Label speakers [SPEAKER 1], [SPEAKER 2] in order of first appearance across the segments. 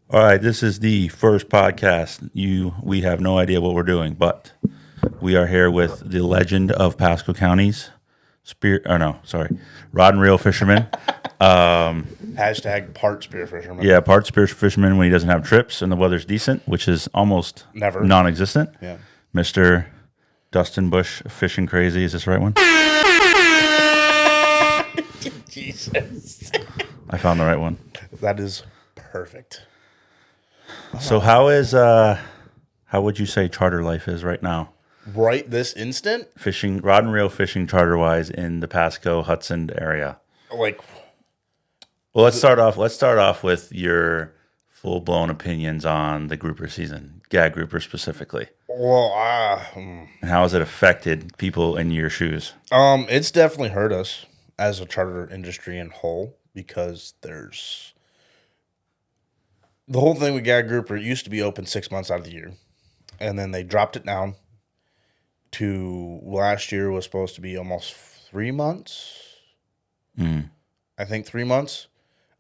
[SPEAKER 1] All right, this is the first podcast. We have no idea what we're doing, but we are here with the legend of Pasco County's rod and reel fisherman.
[SPEAKER 2] Hashtag part spear fisherman.
[SPEAKER 1] Yeah, part spear fisherman when he doesn't have trips and the weather's decent, which is almost
[SPEAKER 2] Never.
[SPEAKER 1] non-existent.
[SPEAKER 2] Yeah.
[SPEAKER 1] Mr. Dustin Bush, Fishncrazy. Is this the right one?
[SPEAKER 2] Jesus.
[SPEAKER 1] I found the right one.
[SPEAKER 2] That is perfect.
[SPEAKER 1] So how would you say charter life is right now?
[SPEAKER 2] Right this instant?
[SPEAKER 1] Fishing, rod and reel fishing charter wise in the Pasco Hudson area.
[SPEAKER 2] Like,
[SPEAKER 1] Well, let's start off with your full blown opinions on the grouper season, gag grouper specifically,
[SPEAKER 2] well,
[SPEAKER 1] and how has it affected people in your shoes?
[SPEAKER 2] it's definitely hurt us as a charter industry in whole because there's the whole thing with gag grouper. It used to be open 6 months out of the year, and then they dropped it down to last year was supposed to be almost 3 months. I think 3 months.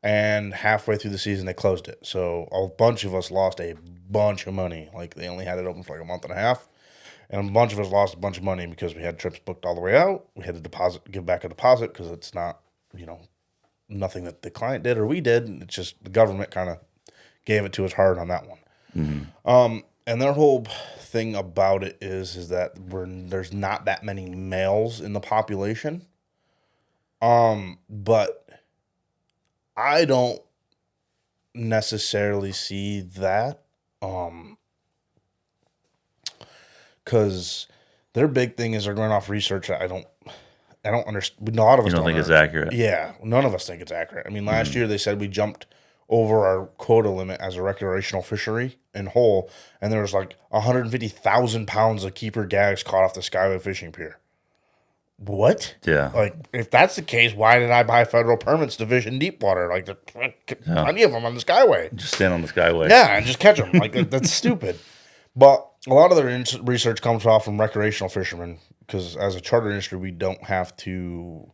[SPEAKER 2] And halfway through the season, they closed it. So a bunch of us lost a bunch of money. Like, they only had it open for like a month and a half. And a bunch of us lost a bunch of money because we had trips booked all the way out. We had to give back a deposit because it's not, nothing that the client did or we did. It's just the government kind of gave it to us hard on that one. And their whole thing about it is that there's not that many males in the population. But I don't necessarily see that, because their big thing is they're going off research that I don't understand. A lot of us
[SPEAKER 1] You don't think it's
[SPEAKER 2] under-
[SPEAKER 1] accurate?
[SPEAKER 2] Yeah, none of us think it's accurate. I mean, last year they said we jumped over our quota limit as a recreational fishery in whole, and there was like 150,000 pounds of keeper gags caught off the Skyway fishing pier. What?
[SPEAKER 1] Yeah.
[SPEAKER 2] Like, if that's the case, why did I buy federal permits to fish in deep water? Like, there's plenty of them on the Skyway.
[SPEAKER 1] Just stand on the Skyway.
[SPEAKER 2] Yeah, and just catch them. Like, that's stupid. But a lot of their research comes off from recreational fishermen because as a charter industry, we don't have to.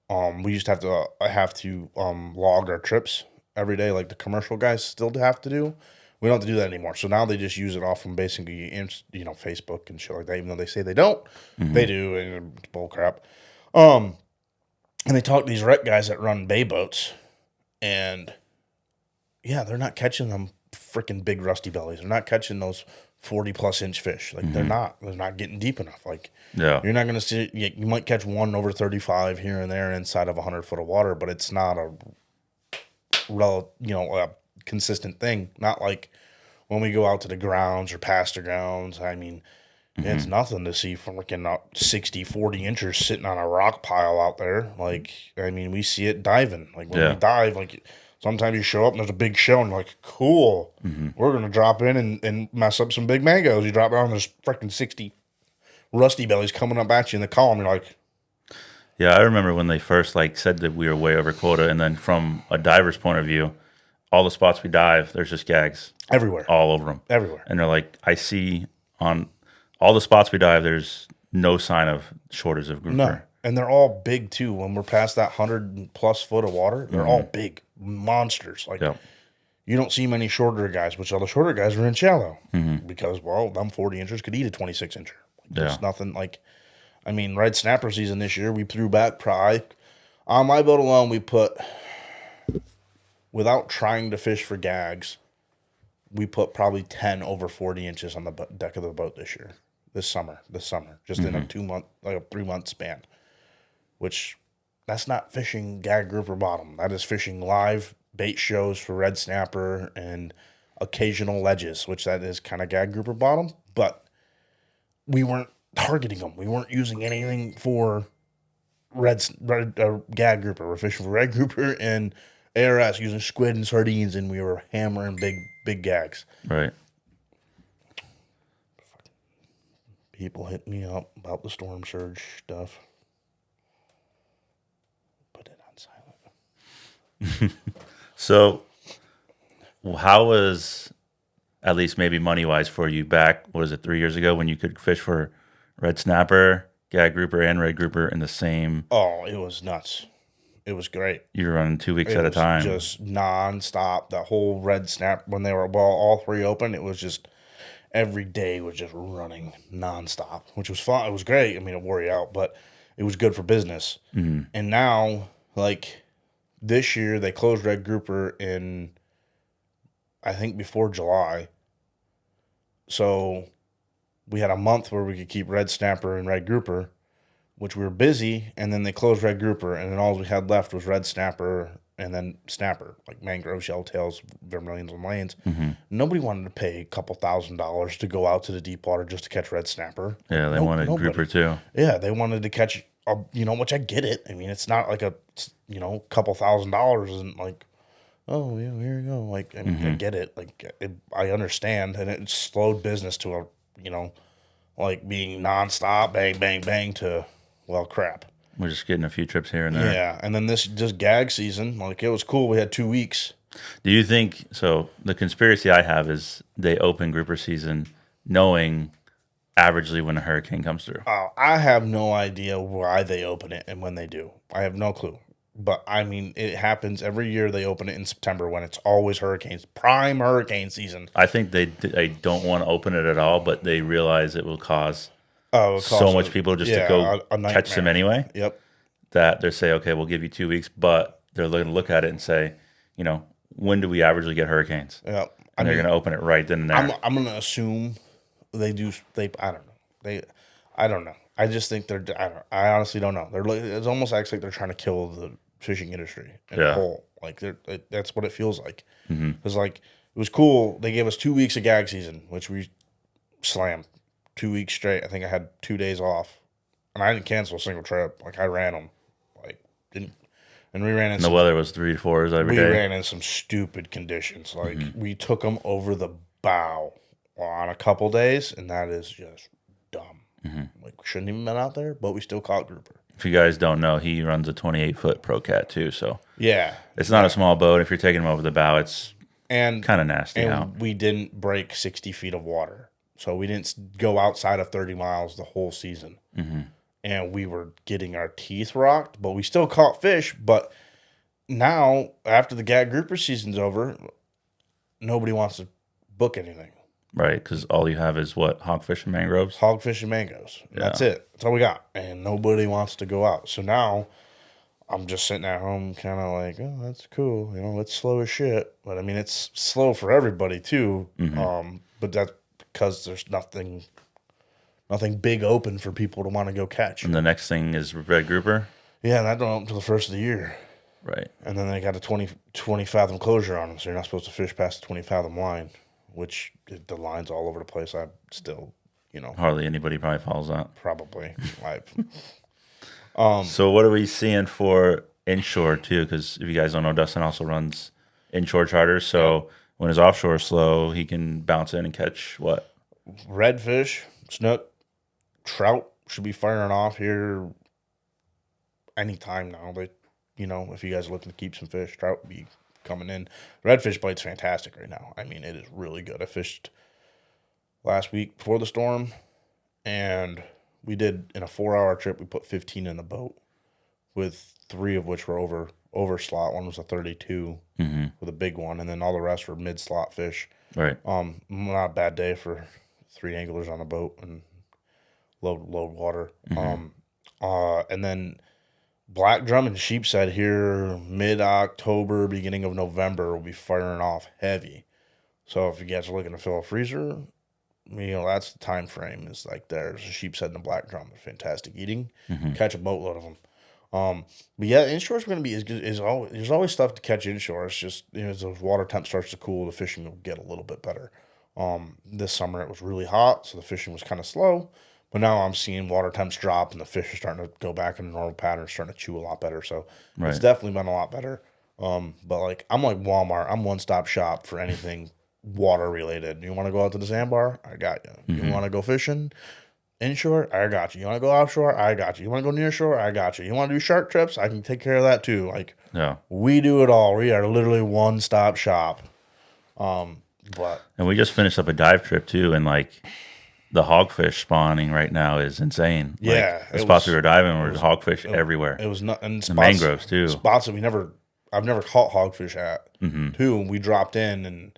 [SPEAKER 2] We used to have to log our trips every day, like the commercial guys still have to do. We don't have to do that anymore. So now they just use it off from basically, Facebook and shit like that. Even though they say they don't, they do, and it's bull crap. And they talk to these rec guys that run bay boats, and yeah, they're not catching them freaking big rusty bellies. They're not catching those 40+ inch fish. Like they're not getting deep enough. Like you're not gonna see. You might catch one over 35 here and there inside of 100 foot of water, but it's not a a consistent thing. Not like when we go out to the grounds or past the grounds. I mean, it's nothing to see freaking 60, 40 inches sitting on a rock pile out there. Like, I mean, we see it diving. Like when we dive, like sometimes you show up and there's a big shell and you're like, cool, we're going to drop in and mess up some big mangoes. You drop down and there's freaking 60 rusty bellies coming up at you in the column. You're like,
[SPEAKER 1] Yeah, I remember when they first said that we were way over quota, and then from a diver's point of view, all the spots we dive, there's just gags
[SPEAKER 2] everywhere.
[SPEAKER 1] all over them.
[SPEAKER 2] Everywhere.
[SPEAKER 1] And they're like, I see on all the spots we dive, there's no sign of shortage of grouper.
[SPEAKER 2] No. And they're all big too. When we're past that 100+ foot of water, they're all big monsters. Like, you don't see many shorter guys, which all the shorter guys are in shallow because, well, them 40 inchers could eat a 26 incher. There's nothing like, I mean, red snapper season this year, we threw back probably on my boat alone. We put, without trying to fish for gags, we put probably 10 over 40 inches on the deck of the boat this summer, just in a 3-month span, which that's not fishing gag grouper bottom. That is fishing live bait shows for red snapper and occasional ledges, which that is kind of gag grouper bottom, but we weren't targeting them. We weren't using anything for red gag grouper. We're fishing for red grouper and ARS using squid and sardines, and we were hammering big gags.
[SPEAKER 1] Right.
[SPEAKER 2] People hit me up about the storm surge stuff. Put it on silent.
[SPEAKER 1] So, how was, at least maybe money-wise for you back, what was it, 3 years ago when you could fish for red snapper, gag grouper, and red grouper in the same?
[SPEAKER 2] Oh, it was nuts. It was great.
[SPEAKER 1] You're running 2 weeks
[SPEAKER 2] It
[SPEAKER 1] at a
[SPEAKER 2] was
[SPEAKER 1] time.
[SPEAKER 2] just nonstop. The whole red snap when they were all three open, it was just every day was just running nonstop, which was fun. It was great. I mean, it wore you out, but it was good for business.
[SPEAKER 1] Mm-hmm.
[SPEAKER 2] And now, like this year, they closed red grouper in, I think, before July. So we had a month where we could keep red snapper and red grouper, which we were busy, and then they closed red grouper, and then all we had left was red snapper and then snapper, like mangrove, yellowtails, vermilions, and lanes.
[SPEAKER 1] Mm-hmm.
[SPEAKER 2] Nobody wanted to pay a couple $1,000s to go out to the deep water just to catch red snapper.
[SPEAKER 1] Yeah, they wanted grouper too.
[SPEAKER 2] Yeah, they wanted to catch, which I get it. I mean, it's not like couple $1,000 isn't like, oh, yeah, here you go. Like, I mean, I get it. Like, I understand, and it slowed business to like being nonstop, bang, bang, bang to, well, crap.
[SPEAKER 1] We're just getting a few trips here and there.
[SPEAKER 2] Yeah, and then this just gag season, like it was cool. We had 2 weeks.
[SPEAKER 1] Do you think so? The conspiracy I have is they open grouper season knowing averagely when a hurricane comes through.
[SPEAKER 2] I have no idea why they open it and when they do. I have no clue. But I mean, it happens every year. They open it in September when it's always hurricanes, prime hurricane season.
[SPEAKER 1] I think they don't want to open it at all, but they realize it will cause so much people just to go catch them anyway.
[SPEAKER 2] Yep.
[SPEAKER 1] That they say, okay, we'll give you 2 weeks, but they're going to look at it and say, when do we averagely get hurricanes?
[SPEAKER 2] Yep.
[SPEAKER 1] And they're going to open it right then and there.
[SPEAKER 2] I'm going to assume they do. I don't know. I don't know. I just think I honestly don't know. It almost acts like they're trying to kill the fishing industry in a whole. Like that's what it feels like. Because like it was cool. They gave us 2 weeks of gag season, which we slammed 2 weeks straight. I think I had 2 days off, and I didn't cancel a single trip. Like I ran them, and we ran in.
[SPEAKER 1] And the weather was 3 to 4s every day.
[SPEAKER 2] We ran in some stupid conditions. Like we took them over the bow on a couple days, and that is just dumb. Like we shouldn't even been out there, but we still caught grouper.
[SPEAKER 1] If you guys don't know, he runs a 28-foot Pro Cat too, so
[SPEAKER 2] yeah,
[SPEAKER 1] it's not a small boat. If you're taking him over the bow, it's kind of nasty out.
[SPEAKER 2] We didn't break 60 feet of water, so we didn't go outside of 30 miles the whole season. And we were getting our teeth rocked, but we still caught fish. But now, after the gag grouper season's over, nobody wants to book anything.
[SPEAKER 1] Right, because all you have is what? Hogfish and mangroves?
[SPEAKER 2] Hogfish and mangoes. Yeah. That's it. That's all we got. And nobody wants to go out. So now I'm just sitting at home kind of like, oh, that's cool. It's slow as shit. But I mean, it's slow for everybody too. But that's because there's nothing big open for people to want to go catch.
[SPEAKER 1] And the next thing is red grouper?
[SPEAKER 2] Yeah, and that don't open until the first of the year.
[SPEAKER 1] Right.
[SPEAKER 2] And then they got a 20 fathom closure on them, so you're not supposed to fish past the 20 fathom line, which the line's all over the place. I still,
[SPEAKER 1] hardly anybody probably follows that.
[SPEAKER 2] Probably.
[SPEAKER 1] So what are we seeing for inshore too? Because if you guys don't know, Dustin also runs inshore charters. So when his offshore is slow, he can bounce in and catch what?
[SPEAKER 2] Redfish, snook, trout should be firing off here anytime now. But if you guys are looking to keep some fish, trout will be coming in. Redfish bite's fantastic right now. I mean, it is really good. I fished last week before the storm, and we did in a 4-hour trip. We put 15 in the boat, with 3 of which were over slot. One was a 32 with a big one, and then all the rest were mid slot fish.
[SPEAKER 1] Right.
[SPEAKER 2] Not a bad day for 3 anglers on a boat and load water. And then black drum and sheepshead here mid-October, beginning of November will be firing off heavy. So if you guys are looking to fill a freezer, that's the time frame. Is like there's a sheepshead and a black drum. They're fantastic eating. Catch a boatload of them. But yeah, inshore is going to be always. There's always stuff to catch inshore. It's just as the water temp starts to cool, the fishing will get a little bit better. This summer it was really hot, so the fishing was kind of slow. But now I'm seeing water temps drop, and the fish are starting to go back in a normal pattern, starting to chew a lot better. So it's definitely been a lot better. But I'm like Walmart. I'm one-stop shop for anything water related. You want to go out to the sandbar? I got you. You want to go fishing inshore? I got you. You want to go offshore? I got you. You want to go near shore? I got you. You want to do shark trips? I can take care of that too. We do it all. We are literally one-stop shop.
[SPEAKER 1] And we just finished up a dive trip too, and the hogfish spawning right now is insane.
[SPEAKER 2] Yeah,
[SPEAKER 1] Like the spots we were diving were hogfish everywhere.
[SPEAKER 2] It was not, and
[SPEAKER 1] The mangroves too.
[SPEAKER 2] spots that I've never caught hogfish at too. And we dropped in, and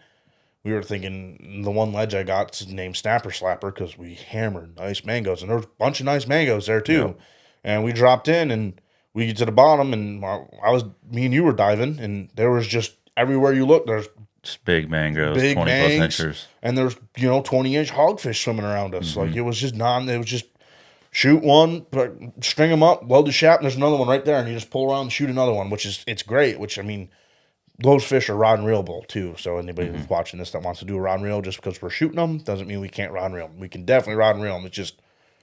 [SPEAKER 2] we were thinking the one ledge I got is named Snapper Slapper because we hammered nice mangoes, and there was a bunch of nice mangoes there too. Yep. And we dropped in, and we get to the bottom, and me and you were diving, and there was just everywhere you look, there's
[SPEAKER 1] just big mangroves,
[SPEAKER 2] big
[SPEAKER 1] 20 plus inches,
[SPEAKER 2] and there's 20-inch hogfish swimming around us. Like it was just shoot one, string them up, load the shaft, and there's another one right there, and you just pull around and shoot another one, it's great. Which I mean, those fish are rod and reelable too. So anybody who's watching this that wants to do a rod and reel just because we're shooting them doesn't mean we can't rod and reel them. We can definitely rod and reel them. It's just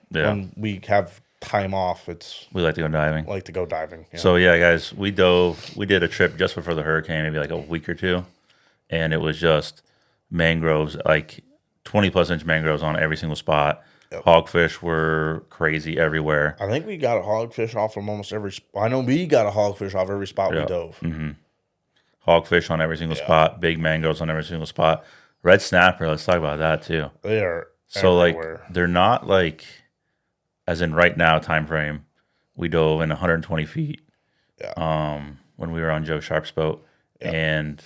[SPEAKER 2] when we have time off, we
[SPEAKER 1] like to go diving.
[SPEAKER 2] Yeah.
[SPEAKER 1] So yeah, guys, we did a trip just before the hurricane, maybe like a week or two, and it was just mangroves, like 20 plus inch mangroves on every single spot. Yep. Hogfish were crazy everywhere.
[SPEAKER 2] I think we got a hogfish off from almost every spot. I know we got a hogfish off every spot we dove.
[SPEAKER 1] Hogfish on every single spot, big mangroves on every single spot. Red snapper, let's talk about that too.
[SPEAKER 2] They are
[SPEAKER 1] so
[SPEAKER 2] everywhere.
[SPEAKER 1] Like they're not like, as in right now time frame, we dove in 120 feet. Yeah. When we were on Joe Sharp's boat, and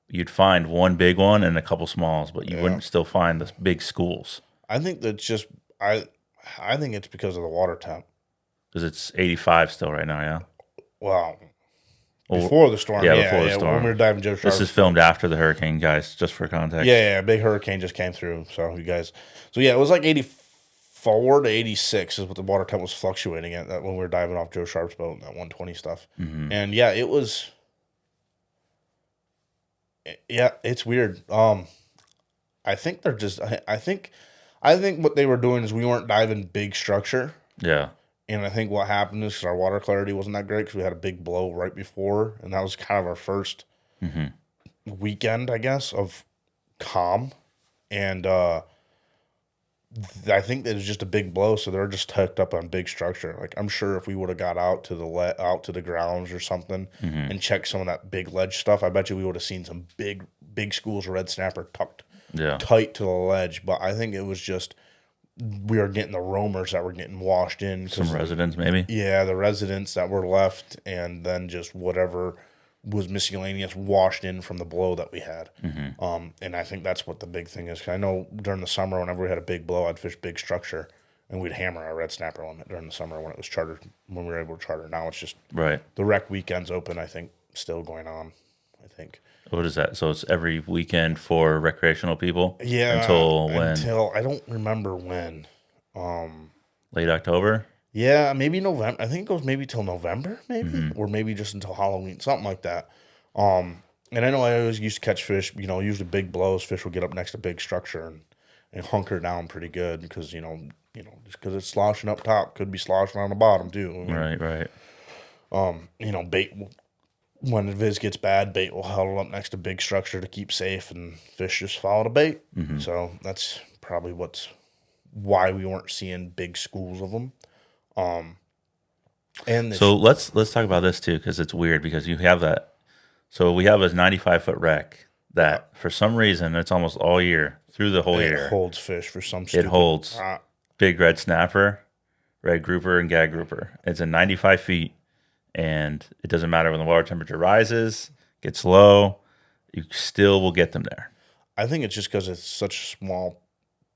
[SPEAKER 1] you'd find one big one and a couple smalls, but you wouldn't still find the big schools.
[SPEAKER 2] I think that's just I think it's because of the water temp.
[SPEAKER 1] Because it's 85 still right now, yeah.
[SPEAKER 2] Wow. Before the storm,
[SPEAKER 1] before the storm.
[SPEAKER 2] When we were diving Joe Sharp's.
[SPEAKER 1] This is filmed after the hurricane, guys, just for context.
[SPEAKER 2] Yeah, big hurricane just came through. So you guys, it was like 84 to 86 is what the water temp was fluctuating at when we were diving off Joe Sharp's boat and that 120 stuff. And it was. Yeah, it's weird. I think they're just. I think what they were doing is we weren't diving big structure.
[SPEAKER 1] Yeah.
[SPEAKER 2] And I think what happened is because our water clarity wasn't that great because we had a big blow right before, and that was kind of our first weekend, I guess, of calm. And I think it was just a big blow, so they're just hooked up on big structure. Like I'm sure if we would have got out to the grounds or something and checked some of that big ledge stuff, I bet you we would have seen some big schools of red snapper tucked tight to the ledge. But I think it was just. We are getting the roamers that were getting washed in.
[SPEAKER 1] Some residents, maybe?
[SPEAKER 2] Yeah, the residents that were left, and then just whatever was miscellaneous washed in from the blow that we had. And I think that's what the big thing is. 'Cause I know during the summer, whenever we had a big blow, I'd fish big structure, and we'd hammer our red snapper limit during the summer when it was chartered, when we were able to charter. Now it's just the rec weekends open, I think, still going on, I think.
[SPEAKER 1] What is that? So it's every weekend for recreational people?
[SPEAKER 2] Yeah.
[SPEAKER 1] Until when?
[SPEAKER 2] Until, I don't remember when.
[SPEAKER 1] Late October?
[SPEAKER 2] Yeah, maybe November. I think it goes maybe till November, maybe. Or maybe just until Halloween, something like that. And I know I always used to catch fish, usually big blows. Fish would get up next to big structure and hunker down pretty good because, just because it's sloshing up top, could be sloshing on the bottom too. I mean,
[SPEAKER 1] Right.
[SPEAKER 2] Bait when the viz gets bad, bait will huddle up next to big structure to keep safe, and fish just follow the bait. So that's probably why we weren't seeing big schools of them.
[SPEAKER 1] So let's talk about this too, because it's weird because you have that. So we have a 95-foot wreck that for some reason it's almost all year through the whole year.
[SPEAKER 2] It holds fish for some.
[SPEAKER 1] It holds big red snapper, red grouper, and gag grouper. It's a 95 feet. And it doesn't matter when the water temperature rises, gets low, you still will get them there.
[SPEAKER 2] I think it's just because it's such a small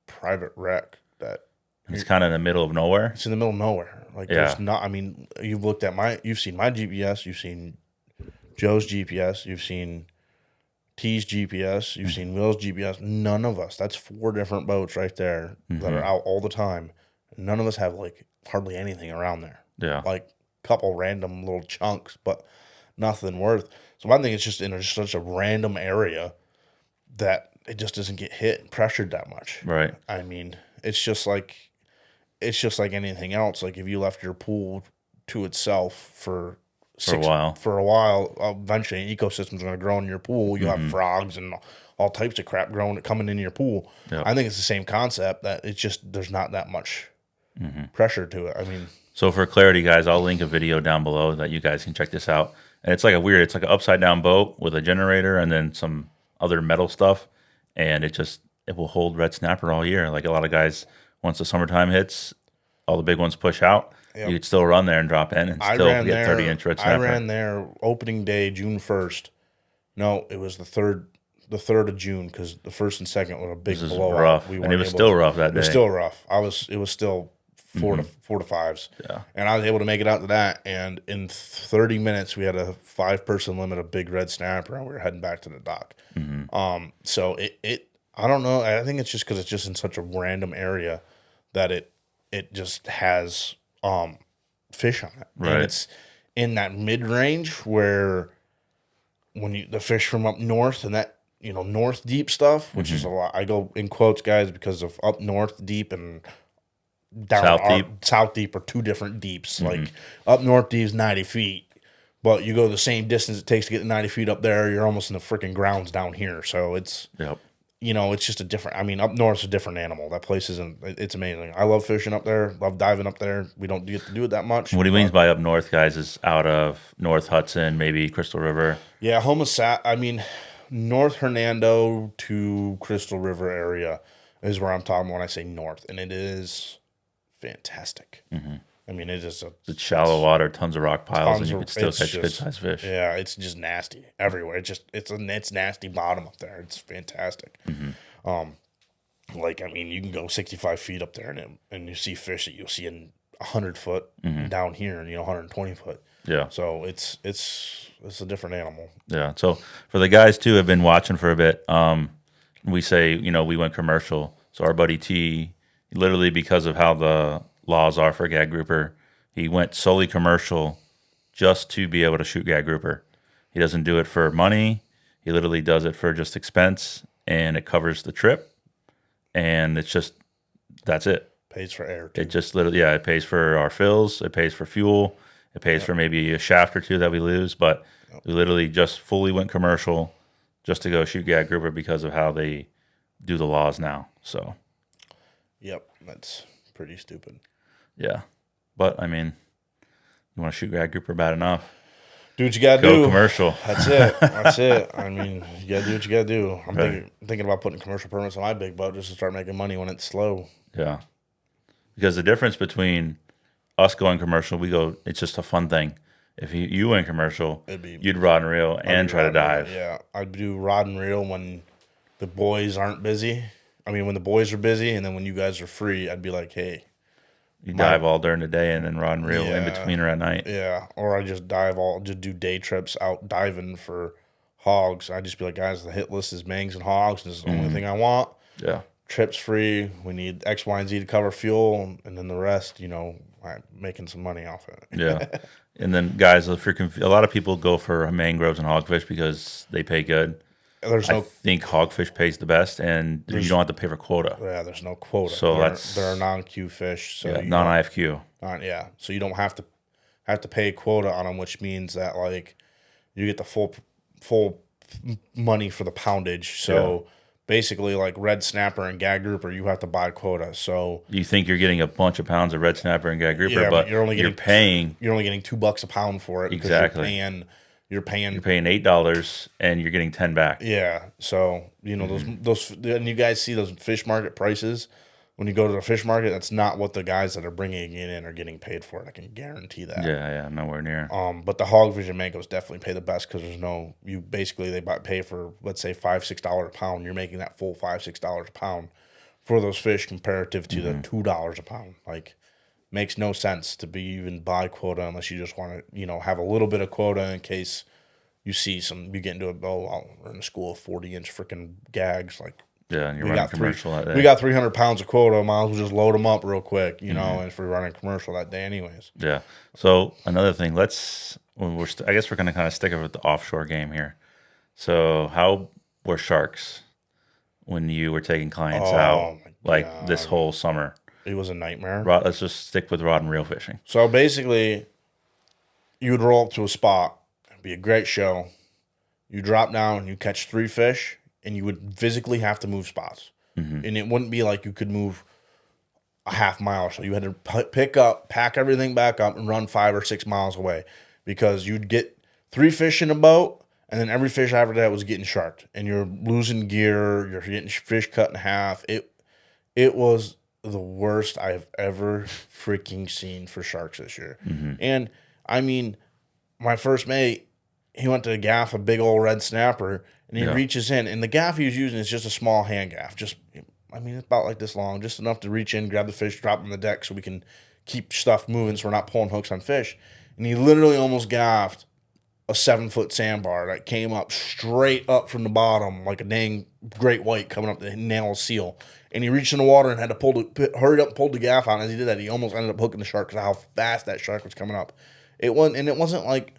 [SPEAKER 2] private wreck that
[SPEAKER 1] it's kind of in the middle of nowhere.
[SPEAKER 2] It's in the middle of nowhere. Like there's not. I mean, you've seen my GPS, you've seen Joe's GPS, you've seen T's GPS, you've seen Will's GPS. None of us. That's 4 different boats right there that are out all the time. None of us have like hardly anything around there.
[SPEAKER 1] Yeah,
[SPEAKER 2] like. Couple random little chunks, but nothing worth. So I think it's just in such a random area that it just doesn't get hit and pressured that much.
[SPEAKER 1] Right.
[SPEAKER 2] I mean, it's just like anything else. Like if you left your pool to itself for a while, eventually an ecosystem's going to grow in your pool. You have frogs and all types of crap coming into your pool. Yep. I think it's the same concept that it's just there's not that much pressure to it. I mean.
[SPEAKER 1] So for clarity, guys, I'll link a video down below that you guys can check this out. And it's like it's like an upside down boat with a generator and then some other metal stuff. And it will hold red snapper all year. Like a lot of guys once the summertime hits, all the big ones push out. Yep. You could still run there and drop in and still get 30-inch red snapper.
[SPEAKER 2] I ran there opening day, June 1st. No, it was the 3rd of June, because the 1st and 2nd were a big blowout.
[SPEAKER 1] Rough. And it was still rough that day.
[SPEAKER 2] It was still rough. It was still four to 5s.
[SPEAKER 1] Yeah. And
[SPEAKER 2] I was able to make it out to that, and in 30 minutes we had a 5-person limit of big red snapper, and we were heading back to the dock. So it I don't know. I think it's just because it's just in such a random area that it just has fish on it.
[SPEAKER 1] Right.
[SPEAKER 2] And it's in that mid range where when the fish from up north and that, north deep stuff, which is a lot. I go in quotes, guys, because of up north deep and down south deep are two different deeps. Like up north deep is 90 feet, but you go the same distance it takes to get the 90 feet up there, you're almost in the freaking grounds down here. So it's it's just a different. I mean, up north's a different animal. That place it's amazing. I love fishing up there. Love diving up there. We don't get to do it that much.
[SPEAKER 1] What he means by up north, guys, is out of North Hudson, maybe Crystal River.
[SPEAKER 2] Yeah, North Hernando to Crystal River area is where I'm talking when I say north, and it is fantastic. I mean, it is
[SPEAKER 1] it's shallow water, tons of rock piles, and you can still catch good-sized fish.
[SPEAKER 2] Yeah, it's just nasty everywhere. It's nasty bottom up there. It's fantastic. You can go 65 feet up there and you see fish that you'll see in 100 foot down here, and 120 foot.
[SPEAKER 1] Yeah.
[SPEAKER 2] So it's a different animal.
[SPEAKER 1] Yeah. So for the guys too, have been watching for a bit. We say we went commercial. So our buddy T, literally because of how the laws are for gag grouper, he went solely commercial just to be able to shoot gag grouper. He doesn't do it for money. He literally does it for just expense, and it covers the trip, and that's it.
[SPEAKER 2] Pays for air too.
[SPEAKER 1] It just literally, it pays for our fills, it pays for fuel, it pays for maybe a shaft or two that we lose, but we literally just fully went commercial just to go shoot gag grouper because of how they do the laws now. So
[SPEAKER 2] yep, that's pretty stupid.
[SPEAKER 1] Yeah. But, I mean, you want to shoot gag grouper bad enough.
[SPEAKER 2] Do what you got to do.
[SPEAKER 1] Go commercial.
[SPEAKER 2] That's it. That's it. I mean, you got to do what you got to do. I'm thinking about putting commercial permits on my big boat just to start making money when it's slow.
[SPEAKER 1] Yeah. Because the difference between us going commercial, it's just a fun thing. If you went commercial, you'd rod and reel and try to dive.
[SPEAKER 2] Yeah. I'd do rod and reel when the boys aren't busy. I mean, when the boys are busy, and then when you guys are free, I'd be like, hey.
[SPEAKER 1] You dive all during the day and then rod and reel in between or at night.
[SPEAKER 2] Yeah, or I just just do day trips out diving for hogs. I just be like, guys, the hit list is mangs and hogs, and this is the only thing I want. Yeah. Trips free. We need X, Y, and Z to cover fuel, and then the rest, I'm making some money off it.
[SPEAKER 1] Yeah. And then, guys, a lot of people go for mangroves and hogfish because they pay good. I think hogfish pays the best, and you don't have to pay for quota.
[SPEAKER 2] Yeah, there's no quota.
[SPEAKER 1] So
[SPEAKER 2] they're non-Q fish. So
[SPEAKER 1] non-IFQ.
[SPEAKER 2] So you don't have to pay quota on them, which means that you get the full money for the poundage. So basically, like red snapper and gag grouper, you have to buy quota. So
[SPEAKER 1] you think you're getting a bunch of pounds of red snapper and gag grouper, but you're paying
[SPEAKER 2] $2 a pound for it.
[SPEAKER 1] Exactly.
[SPEAKER 2] You're paying
[SPEAKER 1] $8 and you're getting 10 back.
[SPEAKER 2] Yeah. So, those and you guys see those fish market prices. When you go to the fish market, that's not what the guys that are bringing it in are getting paid for it. I can guarantee that.
[SPEAKER 1] Yeah, nowhere near.
[SPEAKER 2] But the hogfish and mangoes definitely pay the best because they pay for, let's say, $5-6 a pound. You're making that full $5-6 a pound for those fish comparative to the $2 a pound. Makes no sense to be even buy quota unless you just want to, have a little bit of quota in case you see you get into we're in a school of 40-inch freaking gags.
[SPEAKER 1] And you're running commercial that day.
[SPEAKER 2] We got 300 pounds of quota. Might as well just load them up real quick, and if we're running commercial that day anyways.
[SPEAKER 1] Yeah. So another thing, I guess we're going to kind of stick with the offshore game here. So how were sharks when you were taking clients out this whole summer?
[SPEAKER 2] It was a nightmare.
[SPEAKER 1] Let's just stick with rod and reel fishing.
[SPEAKER 2] So basically, you would roll up to a spot. It'd be a great show. You drop down, you catch 3 fish, and you would physically have to move spots. And it wouldn't be like you could move a half mile or so. You had to pack everything back up, and run 5 or 6 miles away because you'd get 3 fish in a boat, and then every fish after that was getting sharked, and you're losing gear. You're getting fish cut in half. It was the worst I've ever freaking seen for sharks this year.
[SPEAKER 1] Mm-hmm.
[SPEAKER 2] And I mean, my first mate, he went to gaff a big old red snapper, and he reaches in, and the gaff he was using is just a small hand gaff. Just, I mean, it's about like this long, just enough to reach in, grab the fish, drop it on the deck so we can keep stuff moving so we're not pulling hooks on fish. And he literally almost gaffed a 7-foot sandbar that came up straight up from the bottom like a dang great white coming up to nail a seal. And he reached in the water and had to hurry up and pulled the gaff out. And as he did that, he almost ended up hooking the shark because of how fast that shark was coming up. It wasn't like,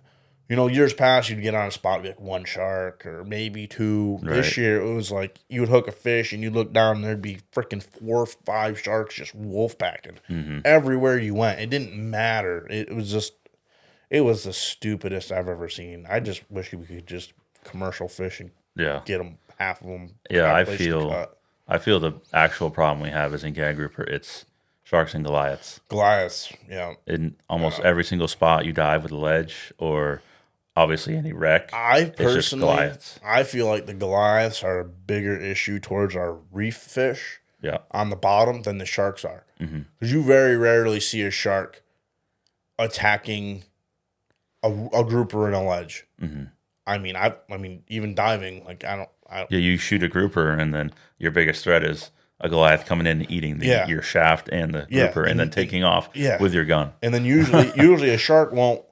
[SPEAKER 2] years past you'd get on a spot and be like one shark or maybe two. Right. This year it was like you would hook a fish and you'd look down and there'd be freaking 4 or 5 sharks just wolf packing everywhere you went. It didn't matter. It was the stupidest I've ever seen. I just wish we could just commercial fish and get them, half of them.
[SPEAKER 1] Yeah, I feel the actual problem we have is in gag grouper. It's sharks and Goliaths.
[SPEAKER 2] Goliaths, yeah.
[SPEAKER 1] In almost every single spot you dive with a ledge or obviously any wreck.
[SPEAKER 2] I feel like the Goliaths are a bigger issue towards our reef fish on the bottom than the sharks are. Because you very rarely see a shark attacking a grouper in a ledge. I mean, even diving, like
[SPEAKER 1] you shoot a grouper and then your biggest threat is a Goliath coming in and eating your shaft and the grouper and then taking off with your gun.
[SPEAKER 2] And then usually a shark won't.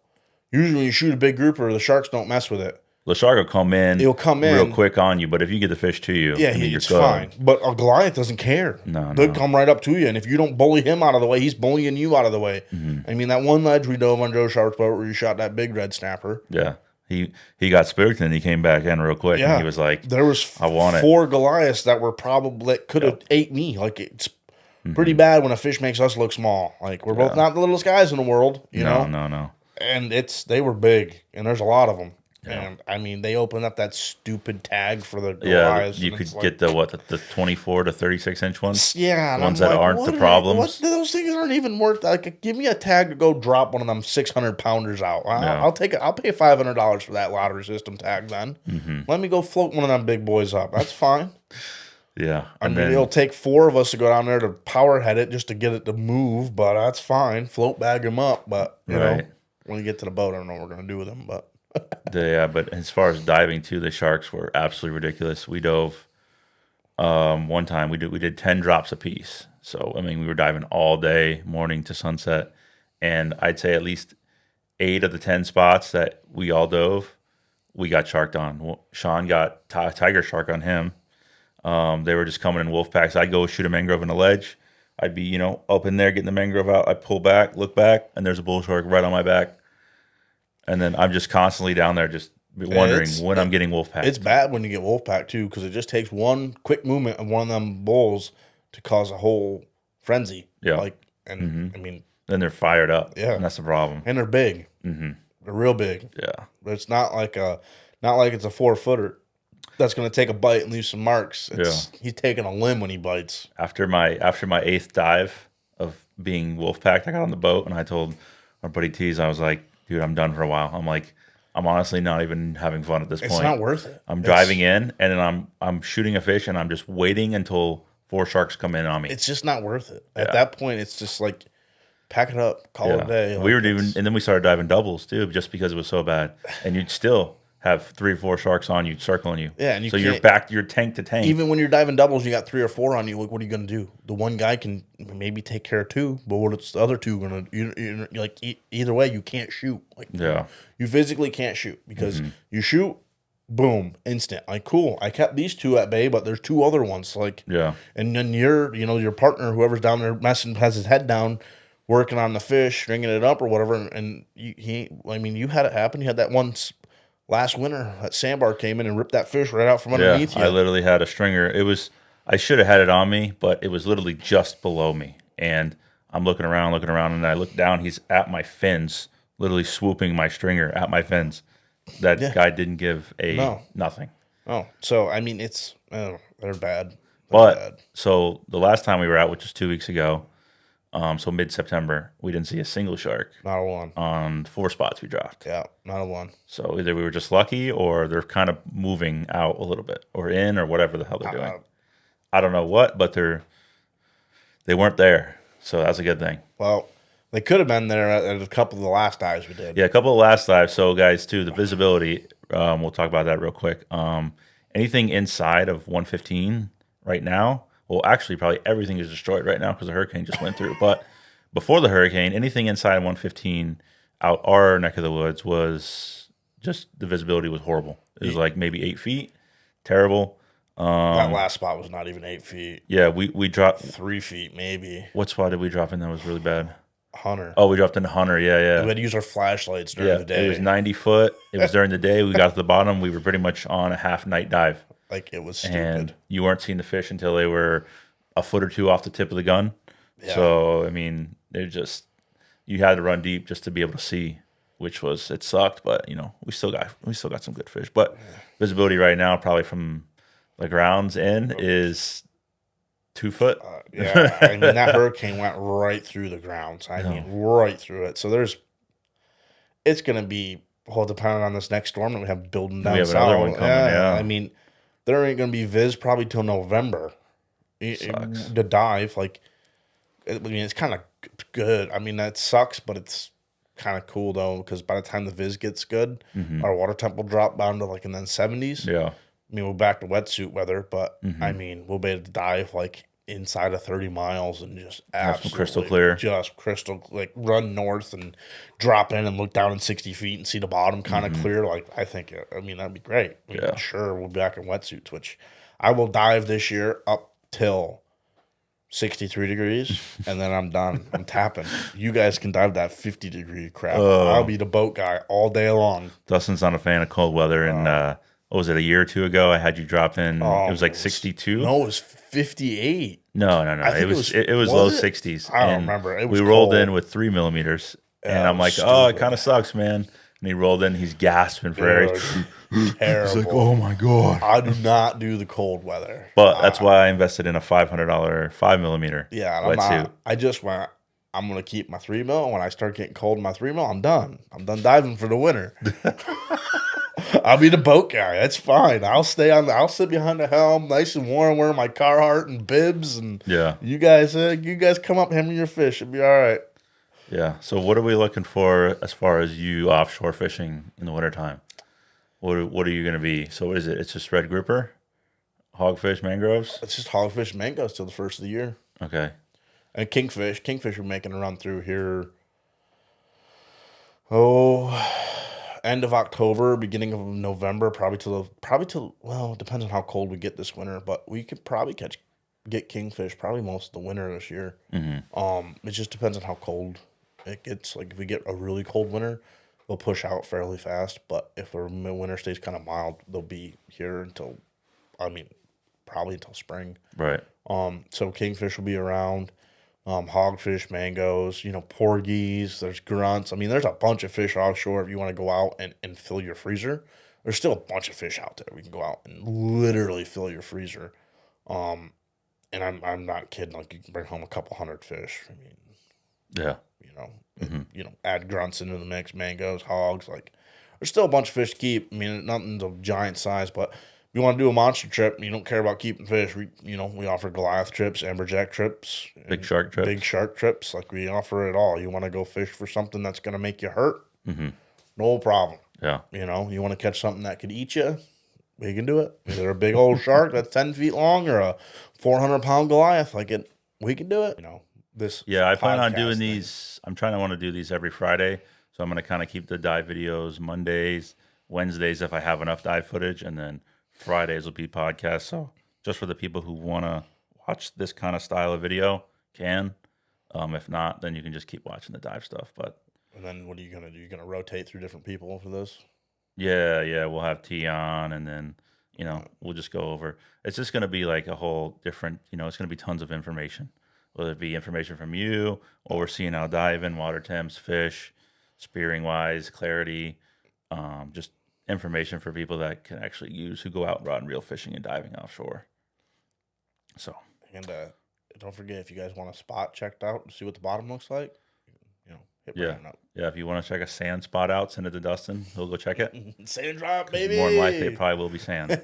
[SPEAKER 2] Usually when you shoot a big grouper, the sharks don't mess with it.
[SPEAKER 1] The shark will come in.
[SPEAKER 2] He'll come in
[SPEAKER 1] real quick on you, but if you get the fish to you,
[SPEAKER 2] it's fine. But a Goliath doesn't care. They'll come right up to you, and if you don't bully him out of the way, he's bullying you out of the way. I mean, that one ledge we dove on Joe Sharp's boat where you shot that big red snapper.
[SPEAKER 1] Yeah. He got spooked and he came back in real quick and he was like,
[SPEAKER 2] there was
[SPEAKER 1] I want
[SPEAKER 2] 4 Goliaths that were probably could have ate me. Like it's pretty bad when a fish makes us look small. Like we're both not the littlest guys in the world, you know?
[SPEAKER 1] No.
[SPEAKER 2] And they were big and there's a lot of them. Yeah. And I mean, they opened up that stupid tag for the Goliaths.
[SPEAKER 1] You could get the 24 to 36 inch ones.
[SPEAKER 2] Yeah,
[SPEAKER 1] the ones that aren't the problems.
[SPEAKER 2] Those things aren't even worth. Like, give me a tag to go drop one of them 600 pounders out. I'll take it. I'll pay $500 for that lottery system tag. Then let me go float one of them big boys up. That's fine.
[SPEAKER 1] Yeah,
[SPEAKER 2] I mean, it'll take 4 of us to go down there to power head it just to get it to move, but that's fine. Float bag them up, but you know, when you get to the boat, I don't know what we're gonna do with them, but.
[SPEAKER 1] But as far as diving too, the sharks were absolutely ridiculous. We dove one time. We did 10 drops apiece. So I mean, we were diving all day, morning to sunset, and I'd say at least 8 of the 10 spots that we all dove, we got sharked on. Sean got tiger shark on him. They were just coming in wolf packs. I'd go shoot a mangrove in a ledge. I'd be up in there getting the mangrove out. I'd pull back, look back, and there's a bull shark right on my back. And then I'm just constantly down there just wondering when I'm getting wolf packed.
[SPEAKER 2] It's bad when you get wolf packed too, because it just takes one quick movement of one of them bulls to cause a whole frenzy.
[SPEAKER 1] Yeah.
[SPEAKER 2] I mean,
[SPEAKER 1] then they're fired up.
[SPEAKER 2] Yeah.
[SPEAKER 1] And that's the problem.
[SPEAKER 2] And they're big. They're real big.
[SPEAKER 1] Yeah.
[SPEAKER 2] But it's not like it's a 4-footer that's going to take a bite and leave some marks. He's taking a limb when he bites.
[SPEAKER 1] After my 8th dive of being wolf packed, I got on the boat and I told our buddy Tease, I was like, dude, I'm done for a while. I'm like, I'm honestly not even having fun at this point.
[SPEAKER 2] It's not worth it.
[SPEAKER 1] I'm driving in, and then I'm shooting a fish, and I'm just waiting until 4 sharks come in on me.
[SPEAKER 2] It's just not worth it. At that point, it's just like, pack it up, call it a day.
[SPEAKER 1] We were and then we started diving doubles too, just because it was so bad. And you'd still have 3 or 4 sharks on you, circling you.
[SPEAKER 2] Yeah, and
[SPEAKER 1] you're back, you're tank to tank.
[SPEAKER 2] Even when you're diving doubles, you got 3 or 4 on you. Like, what are you gonna do? The one guy can maybe take care of 2, but what's the other 2 gonna? Either way, you can't shoot. Like, you physically can't shoot because you shoot, boom, instant. Like, cool. I kept these 2 at bay, but there's 2 other ones. Like, and then your partner, whoever's down there messing, has his head down, working on the fish, stringing it up or whatever. And you had it happen. You had that one. Last winter, that sandbar came in and ripped that fish right out from underneath you.
[SPEAKER 1] I literally had a stringer. I should have had it on me, but it was literally just below me. And I'm looking around, and I look down. He's at my fins, literally swooping my stringer at my fins. That guy didn't give nothing.
[SPEAKER 2] Oh, so I mean, they're bad.
[SPEAKER 1] So the last time we were out, which was 2 weeks ago, so mid-September, we didn't see a single shark.
[SPEAKER 2] Not a one.
[SPEAKER 1] On 4 spots we dropped.
[SPEAKER 2] Yeah, not a one.
[SPEAKER 1] So either we were just lucky or they're kind of moving out a little bit or in or whatever the hell they're doing. I don't know what, but they They weren't there, so that's a good thing.
[SPEAKER 2] Well, they could have been there at a couple of the last dives we did.
[SPEAKER 1] Yeah, a couple of last dives. So, guys, too, the visibility, we'll talk about that real quick. Anything inside of 115 right now, well, actually, probably everything is destroyed right now because the hurricane just went through. But before the hurricane, anything inside of 115 out our neck of the woods was just the visibility was horrible. It was like maybe 8 feet. Terrible.
[SPEAKER 2] That last spot was not even 8 feet.
[SPEAKER 1] Yeah, we dropped
[SPEAKER 2] 3 feet, maybe.
[SPEAKER 1] What spot did we drop in that was really bad?
[SPEAKER 2] Hunter.
[SPEAKER 1] Oh, we dropped into Hunter. Yeah.
[SPEAKER 2] We had to use our flashlights during the day.
[SPEAKER 1] It was 90 foot. It was during the day. We got to the bottom. We were pretty much on a half night dive.
[SPEAKER 2] Like, it was stupid.
[SPEAKER 1] And you weren't seeing the fish until they were a foot or two off the tip of the gun.
[SPEAKER 2] Yeah.
[SPEAKER 1] So, I mean, you had to run deep just to be able to see, it sucked, but we still got some good fish. But visibility right now, probably from the grounds in, is 2 foot.
[SPEAKER 2] Yeah, I mean, that hurricane went right through the grounds. I mean, right through it. So it's going to be, depending on this next storm that we have building down south.
[SPEAKER 1] We have another one coming, yeah.
[SPEAKER 2] I mean, there ain't going to be viz probably till November.
[SPEAKER 1] Sucks.
[SPEAKER 2] The dive, it's kind of good. I mean, that sucks, but it's kind of cool, though, because by the time the viz gets good, our water temp will drop down to, in the 70s.
[SPEAKER 1] Yeah.
[SPEAKER 2] I mean, we're back to wetsuit weather, but, I mean, we'll be able to dive, inside of 30 miles and just absolutely
[SPEAKER 1] crystal clear.
[SPEAKER 2] Just crystal, run north and drop in and look down in 60 feet and see the bottom kind of clear. I think, that'd be great. Sure, we'll be back in wetsuits, which I will dive this year up till 63 degrees, and then I'm done. I'm tapping. You guys can dive that 50-degree crap. I'll be the boat guy all day long.
[SPEAKER 1] Dustin's not a fan of cold weather, and what was it, a year or two ago? I had you drop in. It was 62.
[SPEAKER 2] No, it was 58.
[SPEAKER 1] No. It was low 60s.
[SPEAKER 2] I don't remember. It was
[SPEAKER 1] we rolled
[SPEAKER 2] cold.
[SPEAKER 1] in with 3 millimeters, and I'm like, it kind of sucks, man. And he rolled in. He's gasping for air.
[SPEAKER 2] Terrible.
[SPEAKER 1] He's like, oh my god.
[SPEAKER 2] I do not do the cold weather.
[SPEAKER 1] But that's why I invested in a $500 5 millimeter.
[SPEAKER 2] Yeah,
[SPEAKER 1] wetsuit.
[SPEAKER 2] I just went. I'm gonna keep my 3 mil. And when I start getting cold in my 3 mil, I'm done. I'm done diving for the winter. I'll be the boat guy. That's fine. I'll sit behind the helm, nice and warm, wearing my Carhartt and bibs, and you guys come up, hammer your fish. It'll be all right.
[SPEAKER 1] Yeah. So what are we looking for as far as you offshore fishing in the wintertime? What are you going to be? So what is it? It's just red grouper, hogfish, mangroves?
[SPEAKER 2] It's just hogfish and mangoes till the first of the year.
[SPEAKER 1] Okay. And
[SPEAKER 2] kingfish. Kingfish are making a run through here. End of October, beginning of November, probably till it depends on how cold we get this winter, but we could probably get kingfish probably most of the winter this year. It just depends on how cold it gets. If we get a really cold winter, they'll push out fairly fast, but if the winter stays kind of mild, they'll be here until probably until spring.
[SPEAKER 1] Right.
[SPEAKER 2] So kingfish will be around. Hogfish, mangoes, porgies, there's grunts. I mean, there's a bunch of fish offshore if you want to go out and fill your freezer. There's still a bunch of fish out there. We can go out and literally fill your freezer. And I'm not kidding. You can bring home a couple hundred fish. I mean,
[SPEAKER 1] yeah.
[SPEAKER 2] Add grunts into the mix, mangoes, hogs. There's still a bunch of fish to keep. I mean, nothing's of giant size, but if you want to do a monster trip and you don't care about keeping fish, we offer Goliath trips, amberjack trips,
[SPEAKER 1] big shark
[SPEAKER 2] trips. We offer it all. You want to go fish for something that's going to make you hurt? No problem.
[SPEAKER 1] Yeah.
[SPEAKER 2] You want to catch something that could eat you? We can do it. Either a big old shark that's 10 feet long or a 400-pound Goliath. We can do it.
[SPEAKER 1] I plan on doing these. I'm trying to want to do these every Friday. So I'm going to kind of keep the dive videos Mondays, Wednesdays if I have enough dive footage, and then Fridays will be podcasts. So just for the people who want to watch this kind of style of video, can. If not, then you can just keep watching the dive stuff.
[SPEAKER 2] And then what are you going to do? You're going to rotate through different people for this?
[SPEAKER 1] Yeah. We'll have T on, and then, we'll just go over. It's just going to be a whole different, it's going to be tons of information. Whether it be information from you, what we're seeing out diving, water temps, fish, spearing-wise, clarity, just information for people that can actually use, who go out rod and reel fishing and diving offshore. So.
[SPEAKER 2] And don't forget, if you guys want a spot checked out to see what the bottom looks like, hit Brandon up.
[SPEAKER 1] Yeah, if you want to check a sand spot out, send it to Dustin. He'll go check it.
[SPEAKER 2] Sand drop, baby.
[SPEAKER 1] More than likely, it probably will be sand.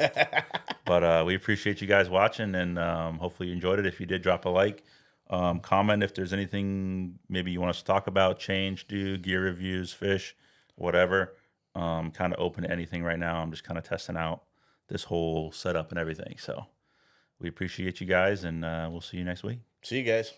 [SPEAKER 1] But we appreciate you guys watching, and hopefully you enjoyed it. If you did, drop a like. Comment if there's anything maybe you want us to talk about, change, do, gear reviews, fish, whatever. Kind of open to anything right now. I'm just kind of testing out this whole setup and everything. So we appreciate you guys, and we'll see you next week.
[SPEAKER 2] See you guys.